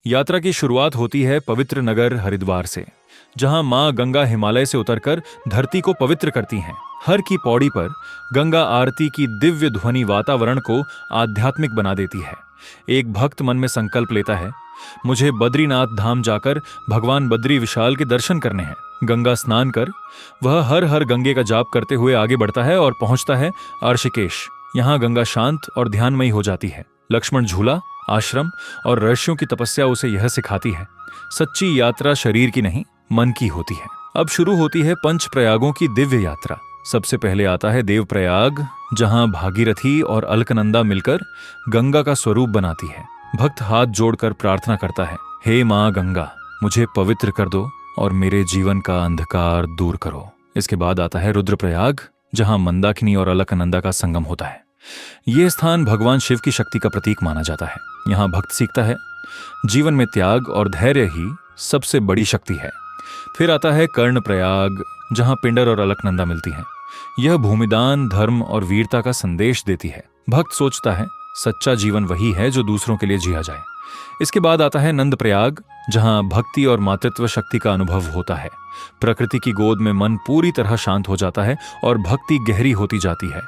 यात्रा की शुरुआत होती है पवित्र नगर हरिद्वार से, जहां मां गंगा हिमालय से उतरकर धरती को पवित्र करती हैं। हर की पौड़ी पर गंगा आरती की दिव्य ध्वनि वातावरण को आध्यात्मिक बना देती है। एक भक्त मन में संकल्प लेता है, मुझे बद्रीनाथ धाम जाकर भगवान बद्री विशाल के दर्शन करने हैं। गंगा स्नान कर वह हर हर गंगे का जाप करते हुए आगे बढ़ता है और पहुंचता है ऋषिकेश। यहाँ गंगा शांत और ध्यानमयी हो जाती है। लक्ष्मण झूला, आश्रम और ऋषियों की तपस्या उसे यह सिखाती है, सच्ची यात्रा शरीर की नहीं मन की होती है। अब शुरू होती है पंच प्रयागों की दिव्य यात्रा। सबसे पहले आता है देवप्रयाग, जहां भागीरथी और अलकनंदा मिलकर गंगा का स्वरूप बनाती है। भक्त हाथ जोड़कर प्रार्थना करता है, हे मां गंगा, मुझे पवित्र कर दो और मेरे जीवन का अंधकार दूर करो। इसके बाद आता है रुद्रप्रयाग, जहां मंदाकिनी और अलकनंदा का संगम होता है। यह स्थान भगवान शिव की शक्ति का प्रतीक माना जाता है। यहाँ भक्त सीखता है, जीवन में त्याग और धैर्य ही सबसे बड़ी शक्ति है। फिर आता है कर्णप्रयाग, जहां पिंडर और अलकनंदा मिलती हैं। यह भूमिदान, धर्म और वीरता का संदेश देती है। भक्त सोचता है, सच्चा जीवन वही है जो दूसरों के लिए जिया जाए। इसके बाद आता है नंदप्रयाग, जहां भक्ति और मातृत्व शक्ति का अनुभव होता है। प्रकृति की गोद में मन पूरी तरह शांत हो जाता है और भक्ति गहरी होती जाती है।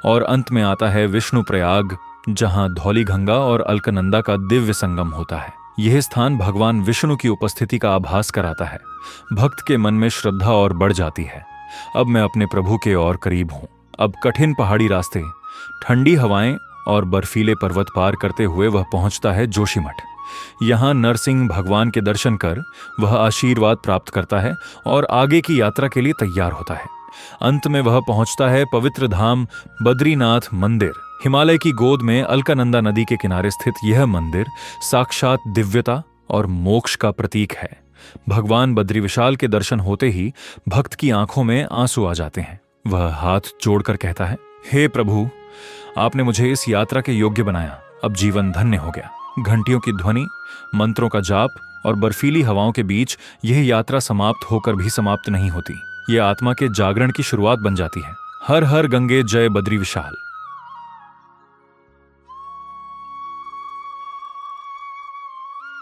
और अंत में आता है विष्णु प्रयाग, जहां धौली गंगा और अलकनंदा का दिव्य संगम होता है। यह स्थान भगवान विष्णु की उपस्थिति का आभास कराता है। भक्त के मन में श्रद्धा और बढ़ जाती है, अब मैं अपने प्रभु के और करीब हूं। अब कठिन पहाड़ी रास्ते, ठंडी हवाएं और बर्फीले पर्वत पार करते हुए वह पहुंचता है जोशीमठ। यहाँ नरसिंह भगवान के दर्शन कर वह आशीर्वाद प्राप्त करता है और आगे की यात्रा के लिए तैयार होता है। अंत में वह पहुंचता है पवित्र धाम बद्रीनाथ मंदिर। हिमालय की गोद में अलकनंदा नदी के किनारे स्थित यह मंदिर साक्षात दिव्यता और मोक्ष का प्रतीक है। भगवान बद्री विशाल के दर्शन होते ही भक्त की आंखों में आंसू आ जाते हैं। वह हाथ जोड़कर कहता है, हे प्रभु, आपने मुझे इस यात्रा के योग्य बनाया। अब जीवन धन्य हो गया। घंटियों की ध्वनि, मंत्रों का जाप और बर्फीली हवाओं के बीच यह यात्रा समाप्त होकर भी समाप्त नहीं होती। यह आत्मा के जागरण की शुरुआत बन जाती है। हर हर गंगे जय बद्री विशाल।